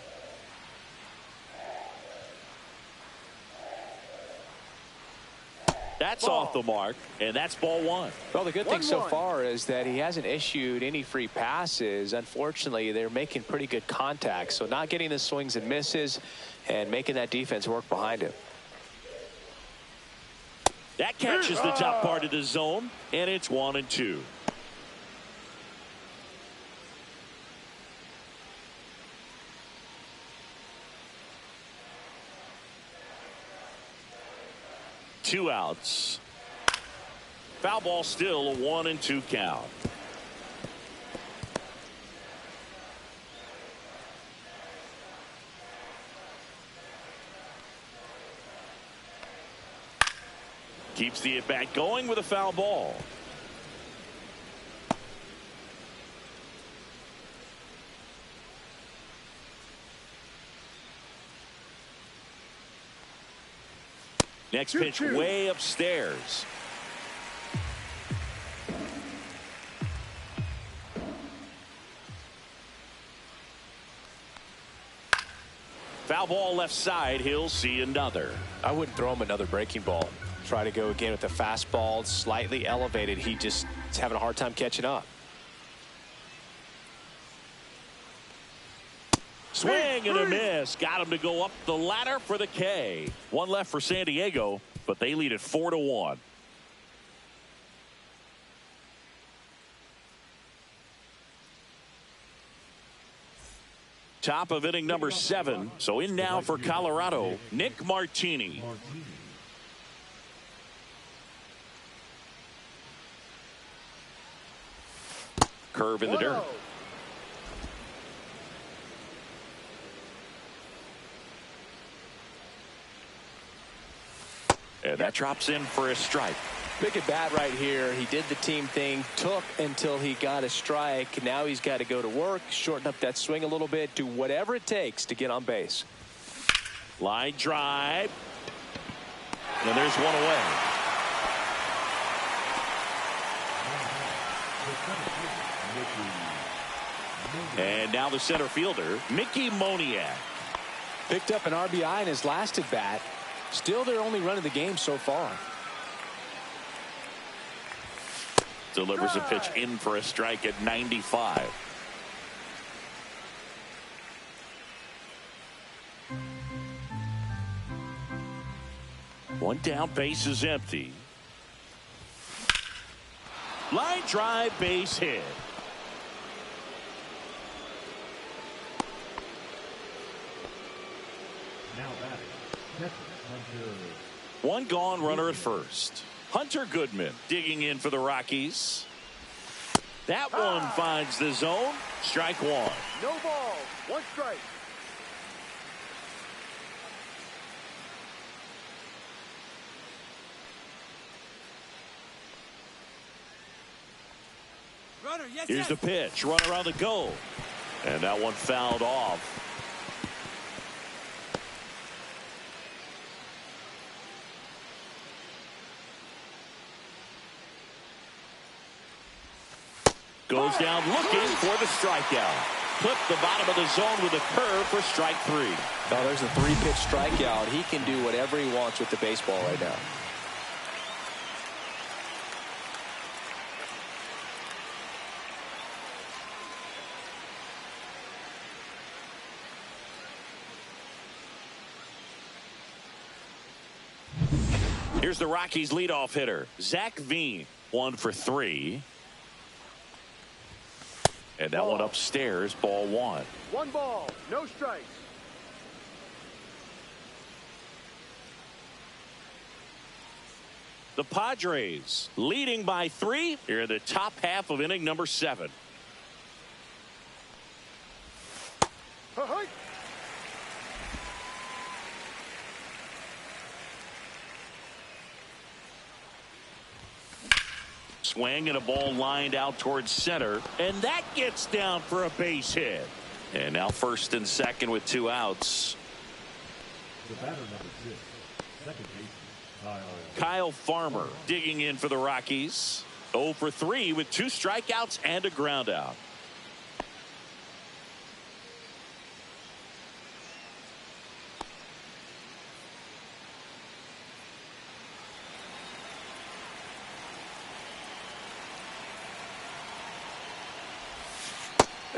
That's Ball. off the mark, and that's ball one. Well, the good thing so 1-1. far is that he hasn't issued any free passes. Unfortunately, they're making pretty good contact, so not getting the swings and misses and making that defense work behind him. That catches the top part of the zone, and it's 1-2. Two outs. Foul ball, still a 1-2 count. Keeps the at-bat going with a foul ball. Next pitch way upstairs. Foul ball left side. He'll see another. I wouldn't throw him another breaking ball. Try to go again with the fastball, slightly elevated. He just is having a hard time catching up. Swing and a miss. Got him to go up the ladder for the K. One left for San Diego, but they lead it 4-1. Top of inning number 7. So in now for Colorado, Nick Martini. Curve in the dirt. And that drops in for a strike. Big at bat right here. He did the team thing, took until he got a strike. Now he's got to go to work, shorten up that swing a little bit, do whatever it takes to get on base. Line drive. And there's one away. And now the center fielder, Mickey Moniak. Picked up an RBI in his last at bat. Still their only run of the game so far. Delivers a pitch in for a strike at 95. One down, base is empty. Line drive, base hit. Now batting, Hunter. One gone, runner at first. Hunter Goodman digging in for the Rockies. That one finds the zone. Strike one. No ball. One strike. Here's the pitch. Runner on the go. And that one fouled off. Goes down looking for the strikeout. Clip the bottom of the zone with a curve for strike 3. Oh, there's a 3-pitch strikeout. He can do whatever he wants with the baseball right now. Here's the Rockies leadoff hitter, Zach Veen. 1 for 3. And that one upstairs, ball 1. One ball, no strikes. The Padres leading by 3 here in the top half of inning number 7. Swing and a ball lined out towards center, and that gets down for a base hit. And now first and second with 2 outs. The batter number 6, second baseman, Kyle Farmer digging in for the Rockies. 0 for 3 with 2 strikeouts and a ground out.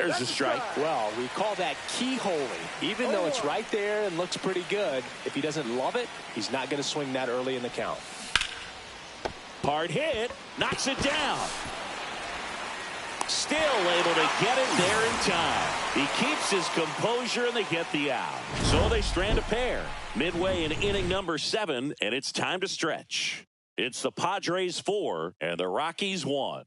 There's a strike. Well, we call that keyholing. Even though it's right there and looks pretty good, if he doesn't love it, he's not going to swing that early in the count. Hard hit. Knocks it down. Still able to get it there in time. He keeps his composure and they get the out. So they strand a pair. Midway in inning number 7, and it's time to stretch. It's the Padres 4 and the Rockies 1.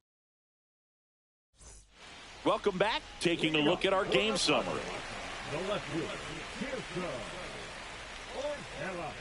Welcome back. Taking a look at our game summary. The left fielder, Kirsten. Ortega.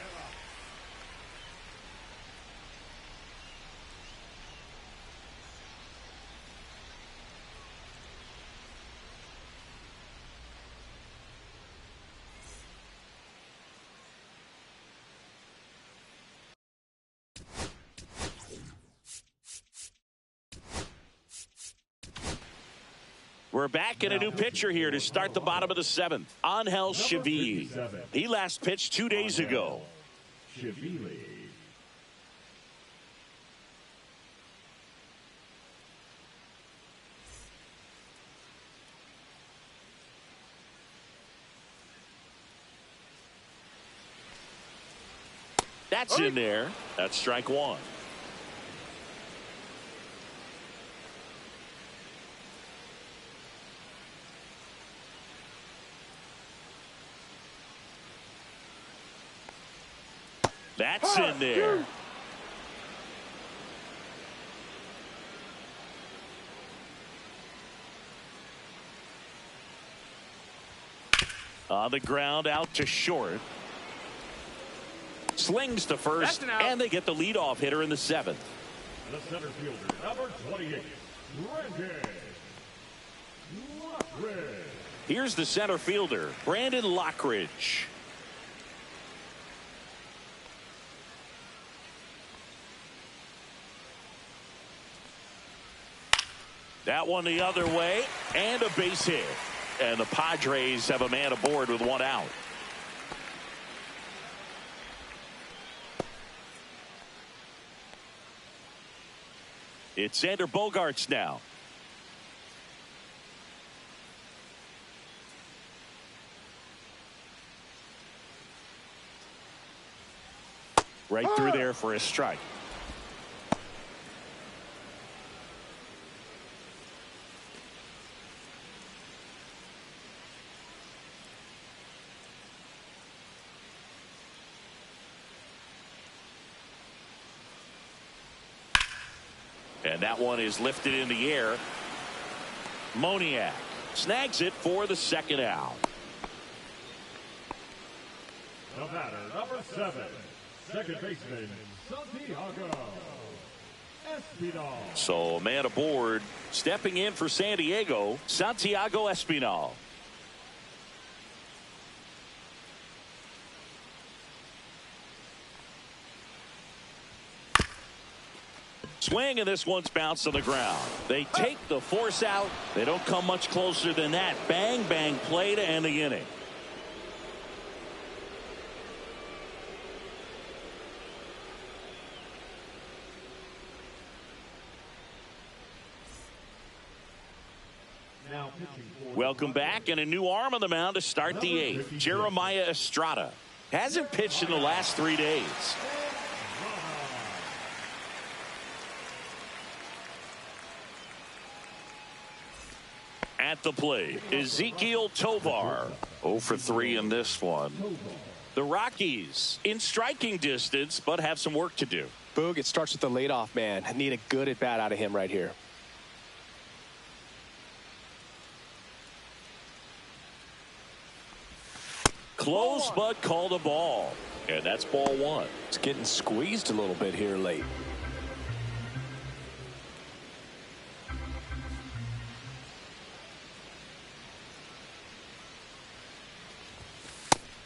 We're back in a new pitcher here to start the bottom of the 7th. Angel Chivili. He last pitched 2 days ago. Chivili. That's in there. That's strike 1. That's in there. On the ground, out to short. Slings to first, and they get the leadoff hitter in the 7th. The center fielder, number 28, Brandon Lockridge. Here's the center fielder, Brandon Lockridge. That one the other way, and a base hit. And the Padres have a man aboard with 1 out. It's Xander Bogaerts now. Right through there for a strike. And that one is lifted in the air. Moniak snags it for the 2nd out. The batter, number 7, second baseman, Santiago Espinal. So a man aboard, stepping in for San Diego, Santiago Espinal. Swing, and this one's bounced on the ground. They take the force out. They don't come much closer than that. Bang, bang play to end the inning. Welcome back, and a new arm on the mound to start the 8th. Jeremiah Estrada hasn't pitched in the last 3 days. At the plate, Ezequiel Tovar. 0 for 3 in this one. The Rockies in striking distance, but have some work to do. Boog, it starts with the leadoff man. I need a good at bat out of him right here. Close, but called a ball. And that's ball 1. It's getting squeezed a little bit here late.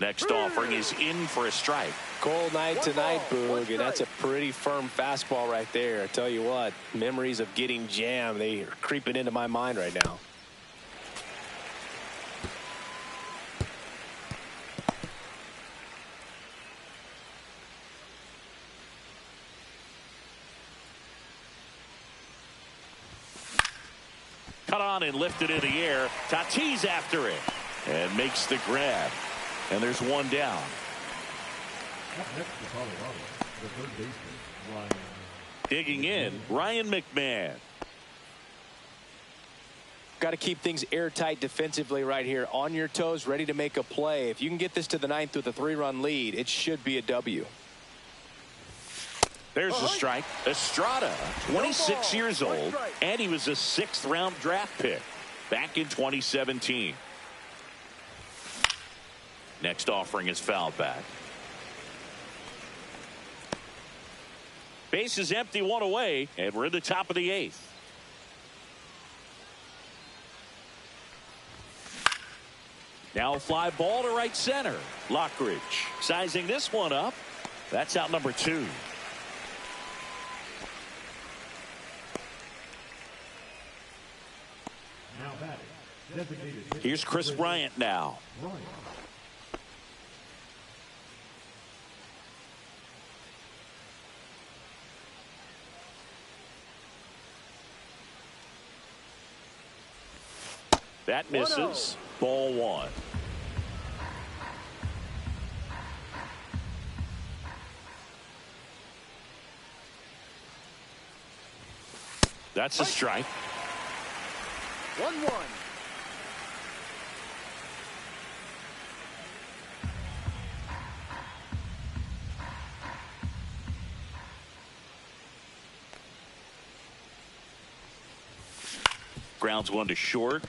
Next offering is in for a strike. Cold night tonight, Boog, and that's a pretty firm fastball right there. I tell you what, memories of getting jammed, they are creeping into my mind right now. Cut on down and lifted in the air. Tatis after it and makes the grab. And there's one down. Up next to Colorado, the third baseman, Ryan. Digging in, Ryan McMahon. Got to keep things airtight defensively right here. On your toes, ready to make a play. If you can get this to the ninth with a 3-run lead, it should be a W. There's a strike. Estrada, 26 years old, and he was a 6th-round draft pick back in 2017. Next offering is fouled back. Base is empty, one away, and we're in the top of the 8th. Now a fly ball to right center. Lockridge sizing this one up. That's out number 2. Now batting, designated hitter. Here's Chris Bryant now. Bryant. That misses. Ball 1. That's a strike. 1-1. Grounds one to short.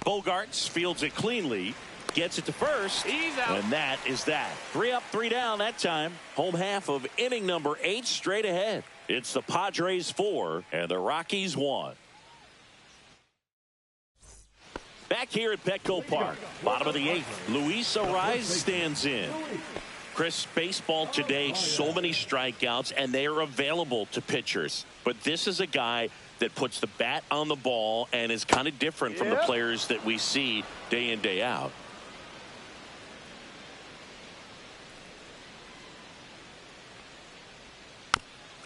Bogarts fields it cleanly. Gets it to first. He's out. And that is that. 3 up, 3 down that time. Home half of inning number 8 straight ahead. It's the Padres 4 and the Rockies 1. Back here at Petco Park, bottom of the 8th. Luis Ariz stands in. Chris, baseball today, so many strikeouts, and they are available to pitchers. But this is a guy that puts the bat on the ball and is kind of different from the players that we see day in, day out.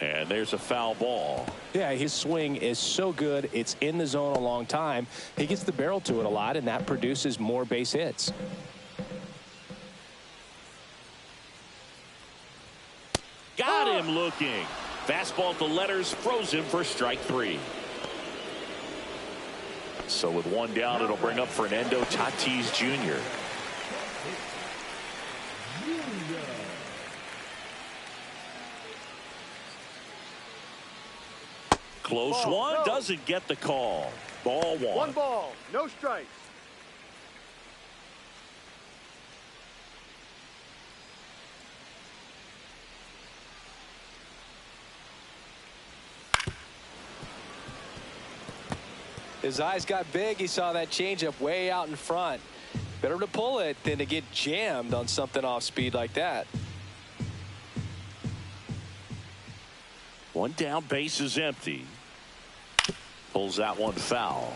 And there's a foul ball. Yeah, his swing is so good. It's in the zone a long time. He gets the barrel to it a lot, and that produces more base hits. Got him looking. Fastball at the letters, frozen for strike 3. So with one down, it'll bring up Fernando Tatis Jr. Close one, doesn't get the call. Ball 1. 1 ball, no strikes. His eyes got big. He saw that changeup way out in front. Better to pull it than to get jammed on something off speed like that. One down, base is empty. Pulls that one foul.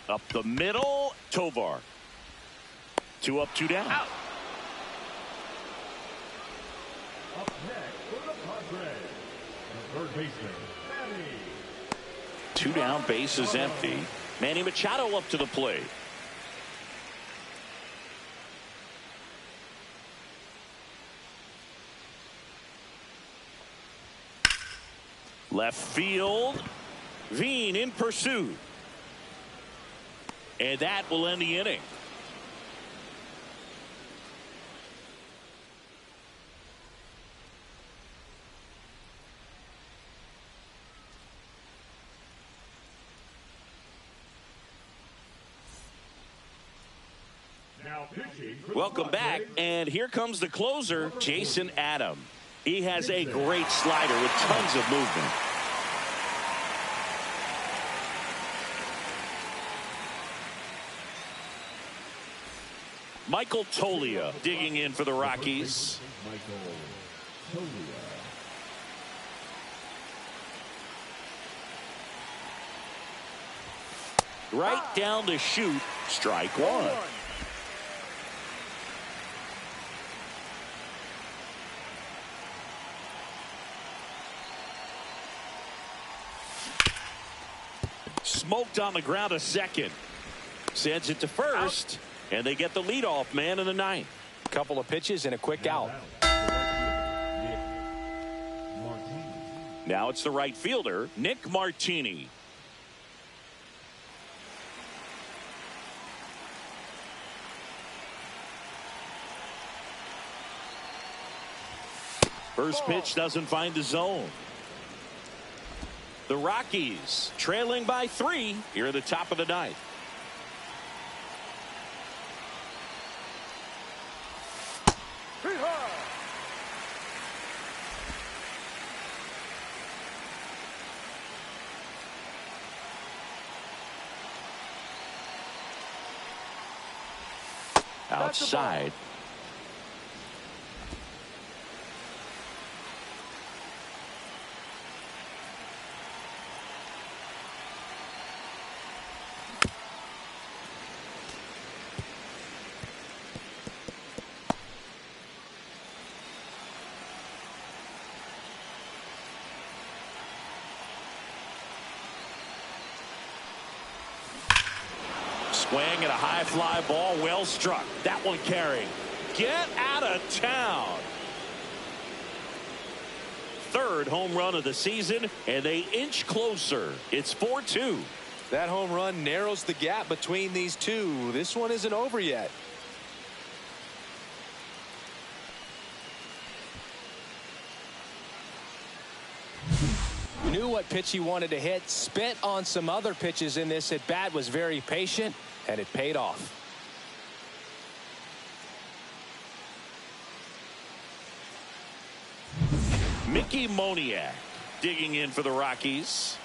Up the middle, Tovar. 2 up, 2 down. Up next for the Padres, the third baseman, Manny. 2 down, base is empty. Manny Machado up to the plate. Left field. Veen in pursuit. And that will end the inning. Welcome back, and here comes the closer, Jason Adam. He has a great slider with tons of movement. Michael Toglia digging in for the Rockies. Right down to shoot. Strike one. Smoked on the ground a second. Sends it to first. And they get the leadoff man in the ninth. Couple of pitches and a quick out. Now it's the right fielder, Nick Martini. First pitch doesn't find the zone. The Rockies trailing by 3 here at the top of the ninth. Outside. Swing and a high fly ball, well struck. That one carrying. Get out of town. Third home run of the season, and they inch closer. It's 4-2. That home run narrows the gap between these two. This one isn't over yet. Knew what pitch he wanted to hit. Spit on some other pitches in this at bat. Was very patient, and it paid off. Mickey Moniak digging in for the Rockies.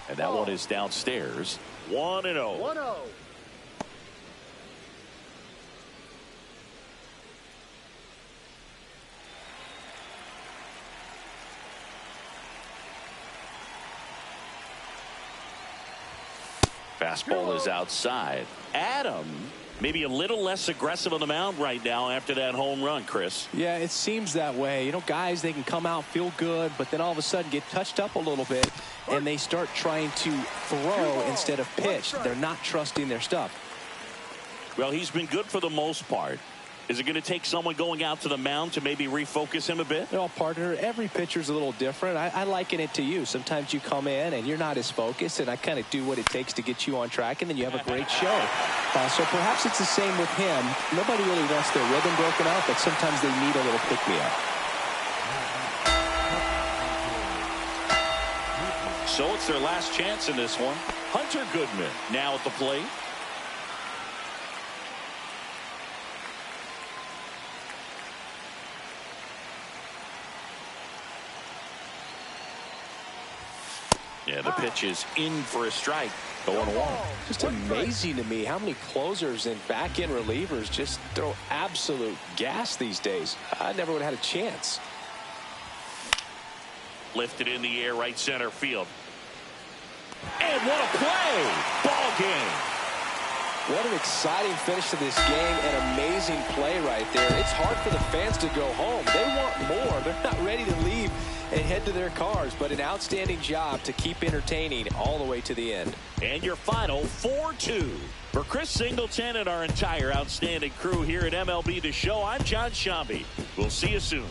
And that one is downstairs. 1-0. 1-0. Fastball is outside. Adam maybe a little less aggressive on the mound right now after that home run, Chris. Yeah, it seems that way. You know, guys, they can come out, feel good, but then all of a sudden get touched up a little bit, and they start trying to throw instead of pitch. They're not trusting their stuff. Well, he's been good for the most part. Is it going to take someone going out to the mound to maybe refocus him a bit? Well, partner, every pitcher's a little different. I liken it to you. Sometimes you come in and you're not as focused, and I kind of do what it takes to get you on track, and then you have a great show. So perhaps it's the same with him. Nobody really wants their rhythm broken out, but sometimes they need a little pick-me-up. So it's their last chance in this one. Hunter Goodman now at the plate. Yeah, the pitch is in for a strike. 0-1. Just amazing to me how many closers and back-end relievers just throw absolute gas these days. I never would have had a chance. Lifted in the air, right center field. And what a play! Ball game. What an exciting finish to this game. An amazing play right there. It's hard for the fans to go home. They want more. They're not ready to leave and head to their cars, but an outstanding job to keep entertaining all the way to the end. And your final 4-2. For Chris Singleton and our entire outstanding crew here at MLB The Show, I'm John Shambi. We'll see you soon.